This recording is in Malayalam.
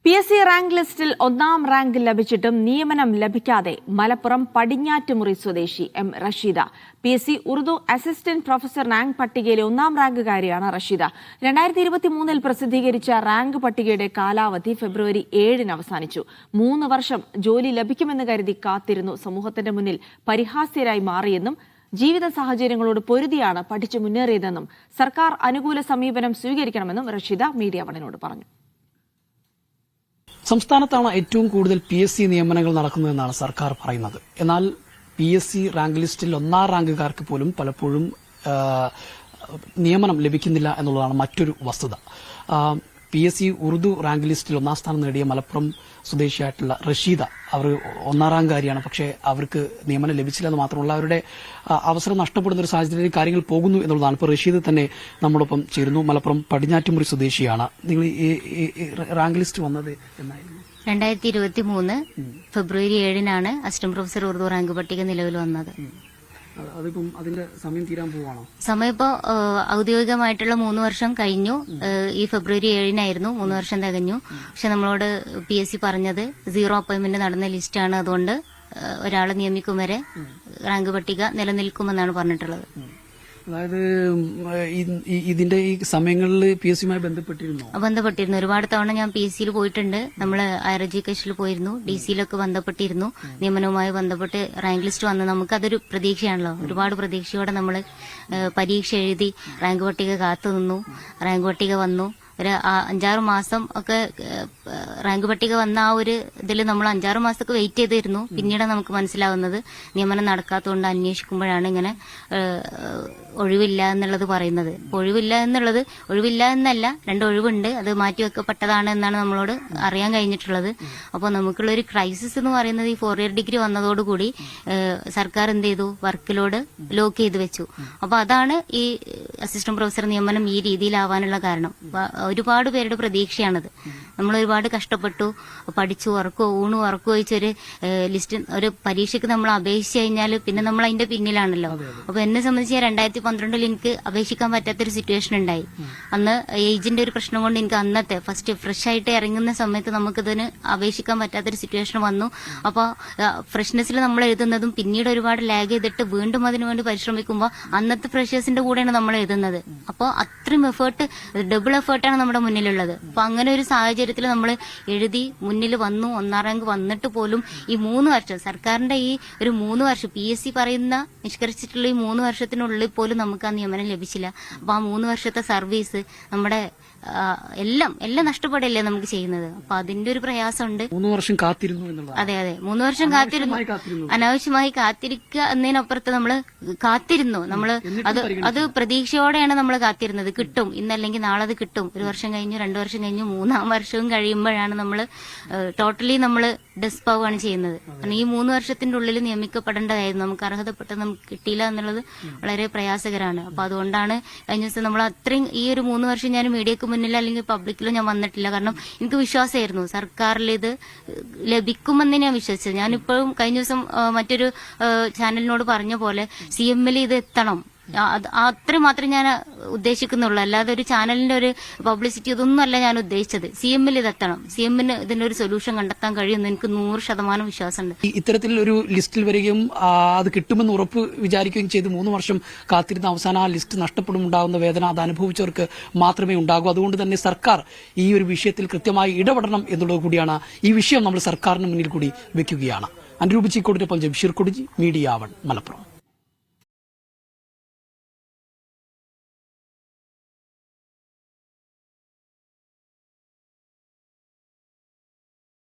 PSC റാങ്ക് ലിസ്റ്റിൽ ഒന്നാം റാങ്ക് ലഭിച്ചിട്ടും നിയമനം ലഭിക്കാതെ മലപ്പുറം പടിഞ്ഞാറ്റുമുറി സ്വദേശി M. Rasheeda. PSC Urdu assistant professor rank പട്ടികയിലെ ഒന്നാം റാങ്കുകാരിയാണ് റഷീദ. 2023 പ്രസിദ്ധീകരിച്ച റാങ്ക് പട്ടികയുടെ കാലാവധി ഫെബ്രുവരി 7 അവസാനിച്ചു. 3 വർഷം ജോലി ലഭിക്കുമെന്ന് കരുതി കാത്തിരുന്നു. സമൂഹത്തിന്റെ മുന്നിൽ പരിഹാസ്യരായി മാറിയെന്നും ജീവിത സാഹചര്യങ്ങളോട് പൊരുതിയാണ് പഠിച്ചു മുന്നേറിയതെന്നും സർക്കാർ അനുകൂല സമീപനം സ്വീകരിക്കണമെന്നും റഷീദ മീഡിയ വണിനോട് പറഞ്ഞു. സംസ്ഥാനത്താണ് ഏറ്റവും കൂടുതൽ PSC നിയമനങ്ങൾ നടക്കുന്നതെന്നാണ് സർക്കാർ പറയുന്നത്. എന്നാൽ PSC റാങ്ക് ലിസ്റ്റിൽ ഒന്നാം റാങ്കുകാർക്ക് പോലും പലപ്പോഴും നിയമനം ലഭിക്കുന്നില്ല എന്നുള്ളതാണ് മറ്റൊരു വസ്തുത. PSC ഉറുദു റാങ്ക് ലിസ്റ്റിൽ ഒന്നാം സ്ഥാനം നേടിയ മലപ്പുറം സ്വദേശിയായിട്ടുള്ള റഷീദ, അവർ ഒന്നാം റാങ്കുകാരിയാണ്. പക്ഷേ അവർക്ക് നിയമനം ലഭിച്ചില്ലെന്ന് മാത്രമല്ല, അവരുടെ അവസരം നഷ്ടപ്പെടുന്ന ഒരു സാഹചര്യത്തിൽ കാര്യങ്ങൾ പോകുന്നു എന്നുള്ളതാണ്. ഇപ്പോൾ റഷീദ് തന്നെ നമ്മോടൊപ്പം ചേരുന്നു. മലപ്പുറം പടിഞ്ഞാറ്റുമുറി സ്വദേശിയാണ്. നിങ്ങൾ ഈ റാങ്ക് ലിസ്റ്റ് വന്നത് എന്നായിരുന്നു? 2023 ഫെബ്രുവരി 7 അസിസ്റ്റന്റ് പ്രൊഫസർ ഉറുദു റാങ്ക് പട്ടിക നിലവിൽ വന്നത്. അതിപ്പം അതിന്റെ സമയം തീരാൻ പോവാണോ? സമയം ഇപ്പോ ഔദ്യോഗികമായിട്ടുള്ള 3 വർഷം കഴിഞ്ഞു. ഈ ഫെബ്രുവരി 7 3 വർഷം തികഞ്ഞു. പക്ഷെ നമ്മളോട് PSC പറഞ്ഞത് 0 അപ്പോയിന്റ്മെന്റ് നടന്ന ലിസ്റ്റാണ്, അതുകൊണ്ട് ഒരാളെ നിയമിക്കും വരെ റാങ്ക് പട്ടിക നിലനിൽക്കുമെന്നാണ് പറഞ്ഞിട്ടുള്ളത്. അതായത് ഇതിന്റെ ഈ സമയങ്ങളിൽ PSCയുമായി ബന്ധപ്പെട്ടിരുന്നു. ഒരുപാട് തവണ ഞാൻ PSCയിൽ പോയിട്ടുണ്ട്. നമ്മൾ ഹയർ എഡ്യൂക്കേഷനിൽ പോയിരുന്നു, DC-യിലൊക്കെ ബന്ധപ്പെട്ടിരുന്നു. നിയമനവുമായി ബന്ധപ്പെട്ട് റാങ്ക് ലിസ്റ്റ് വന്ന് നമുക്കതൊരു പ്രതീക്ഷയാണല്ലോ. ഒരുപാട് പ്രതീക്ഷയോടെ നമ്മൾ പരീക്ഷ എഴുതി റാങ്ക് പട്ടിക കാത്തുനിന്നു. റാങ്ക് പട്ടിക വന്നു. ഒരു 5-6 മാസം ഒക്കെ റാങ്ക് പട്ടിക വന്ന ആ ഒരു ഇതിൽ നമ്മൾ 5-6 മാസമൊക്കെ വെയിറ്റ് ചെയ്തിരുന്നു. പിന്നീട് നമുക്ക് മനസ്സിലാവുന്നത് നിയമനം നടക്കാത്തതുകൊണ്ട് അന്വേഷിക്കുമ്പോഴാണ് ഇങ്ങനെ ഒഴിവില്ല എന്നുള്ളത് പറയുന്നത്. ഒഴിവില്ല എന്നല്ല, 2 ഒഴിവുണ്ട്, അത് മാറ്റിവെക്കപ്പെട്ടതാണ് എന്നാണ് നമ്മളോട് അറിയാൻ കഴിഞ്ഞിട്ടുള്ളത്. അപ്പോൾ നമുക്കുള്ള ഒരു ക്രൈസിസ് എന്ന് പറയുന്നത് ഈ 4 ഇയർ ഡിഗ്രി വന്നതോടുകൂടി സർക്കാർ എന്ത് ചെയ്തു, വർക്ക് ലോഡ് ലോക്ക് ചെയ്ത് വെച്ചു. അപ്പോൾ അതാണ് ഈ അസിസ്റ്റന്റ് പ്രൊഫസർ നിയമനം ഈ രീതിയിലാവാനുള്ള കാരണം. ഒരുപാട് പേരുടെ പ്രതീക്ഷയാണത്. നമ്മൾ ഒരുപാട് കഷ്ടപ്പെട്ടു, പഠിച്ചു, ഊണ് ഉറക്കു വെച്ചൊരു ലിസ്റ്റ്, ഒരു പരീക്ഷയ്ക്ക് നമ്മൾ അപേക്ഷിച്ച് കഴിഞ്ഞാൽ പിന്നെ നമ്മൾ അതിന്റെ പിന്നിലാണല്ലോ. അപ്പൊ എന്നെ സംബന്ധിച്ച് 2012 എനിക്ക് അപേക്ഷിക്കാൻ പറ്റാത്തൊരു സിറ്റുവേഷൻ ഉണ്ടായി. അന്ന് ഏജിന്റെ ഒരു പ്രശ്നം കൊണ്ട് എനിക്ക് അന്നത്തെ ഫസ്റ്റ് ഫ്രഷ് ആയിട്ട് ഇറങ്ങുന്ന സമയത്ത് നമുക്കിതിന് അപേക്ഷിക്കാൻ പറ്റാത്തൊരു സിറ്റുവേഷൻ വന്നു. അപ്പോൾ ഫ്രഷ്നെസ്സിൽ നമ്മൾ എഴുതുന്നതും പിന്നീട് ഒരുപാട് ലാഗ് ചെയ്തിട്ട് വീണ്ടും അതിനുവേണ്ടി പരിശ്രമിക്കുമ്പോൾ അന്നത്തെ ഫ്രഷേഴ്സിന്റെ കൂടെയാണ് നമ്മൾ എഴുതുന്നത്. അപ്പോൾ അത്രയും എഫേർട്ട്, ഡബിൾ എഫേർട്ടാണ് നമ്മുടെ മുന്നിലുള്ളത്. അപ്പൊ അങ്ങനെ ഒരു സാഹചര്യത്തിൽ നമ്മൾ എഴുതി മുന്നിൽ വന്നു, ഒന്നാം റാങ്ക് വന്നിട്ട് പോലും ഈ 3 വർഷം സർക്കാരിന്റെ ഈ ഒരു 3 വർഷം PSC പറയുന്ന നിഷ്കർഷിച്ചിട്ടുള്ള ഈ 3 വർഷത്തിനുള്ളിൽ പോലും നമുക്ക് ആ നിയമനം ലഭിച്ചില്ല. അപ്പൊ ആ 3 വർഷത്തെ സർവീസ് നമ്മുടെ എല്ലാം നഷ്ടപ്പെടല്ലേ നമുക്ക് ചെയ്യുന്നത്. അപ്പൊ അതിന്റെ ഒരു പ്രയാസമുണ്ട്. 3 വർഷം കാത്തിരുന്നു എന്നുള്ളത്. അതെ, 3 വർഷം കാത്തിരുന്നു. അനാവശ്യമായി കാത്തിരിക്കുക എന്നതിനപ്പുറത്ത് നമ്മൾ കാത്തിരുന്നു. അത് പ്രതീക്ഷയോടെയാണ് നമ്മൾ കാത്തിരുന്നത്. കിട്ടും, ഇന്നല്ലെങ്കിൽ നാളെ അത് കിട്ടും. 1 വർഷം കഴിഞ്ഞു, 2 വർഷം കഴിഞ്ഞു, 3-ാം വർഷവും കഴിയുമ്പോഴാണ് നമ്മൾ ടോട്ടലി നമ്മൾ ഡെസ്പാവുകയാണ് ചെയ്യുന്നത്. കാരണം ഈ 3 വർഷത്തിന്റെ ഉള്ളിൽ നിയമിക്കപ്പെടേണ്ടതായിരുന്നു. നമുക്ക് അർഹതപ്പെട്ട നമുക്ക് കിട്ടിയില്ല എന്നുള്ളത് വളരെ പ്രയാസകരമാണ്. അപ്പൊ അതുകൊണ്ടാണ് കഴിഞ്ഞ ദിവസം നമ്മൾ അത്രയും ഈ ഒരു 3 വർഷം ഞാൻ മീഡിയക്ക് മുന്നിൽ അല്ലെങ്കിൽ പബ്ലിക്കിലോ ഞാൻ വന്നിട്ടില്ല. കാരണം എനിക്ക് വിശ്വാസമായിരുന്നു സർക്കാരിൽ ഇത് ലഭിക്കുമെന്ന് ഞാൻ വിശ്വസിച്ചത്. ഞാനിപ്പോഴും കഴിഞ്ഞ ദിവസം മറ്റൊരു ചാനലിനോട് പറഞ്ഞ പോലെ CM-ൽ ഇത് എത്തണം, അത്രയും മാത്രമേ ഞാൻ ഉദ്ദേശിക്കുന്നുള്ളൂ. അല്ലാതെ ഒരു ചാനലിന്റെ ഒരു പബ്ലിസിറ്റി ഇതൊന്നും അല്ല ഞാൻ ഉദ്ദേശിച്ചത്. CM-ൽ ഇതെത്തണം. CM-ന് ഇതിന്റെ ഒരു സൊല്യൂഷൻ കണ്ടെത്താൻ കഴിയുമെന്ന് എനിക്ക് 100% വിശ്വാസമുണ്ട്. ഇത്തരത്തിൽ ഒരു ലിസ്റ്റിൽ വരികയും അത് കിട്ടുമെന്ന് ഉറപ്പ് വിചാരിക്കുകയും ചെയ്ത് 3 വർഷം കാത്തിരുന്ന അവസാനം ആ ലിസ്റ്റ് നഷ്ടപ്പെടുമുണ്ടാകുന്ന വേദന അത് അനുഭവിച്ചവർക്ക് മാത്രമേ ഉണ്ടാകൂ. അതുകൊണ്ട് തന്നെ സർക്കാർ ഈ ഒരു വിഷയത്തിൽ കൃത്യമായി ഇടപെടണം എന്നുള്ളത് കൂടിയാണ്. ഈ വിഷയം നമ്മൾ സർക്കാരിന് മുന്നിൽ കൂടി വെക്കുകയാണ്. അനുരൂപ് ചീക്കോടിനൊപ്പം ജംഷീർ കൊടിജി, മീഡിയ 1, മലപ്പുറം.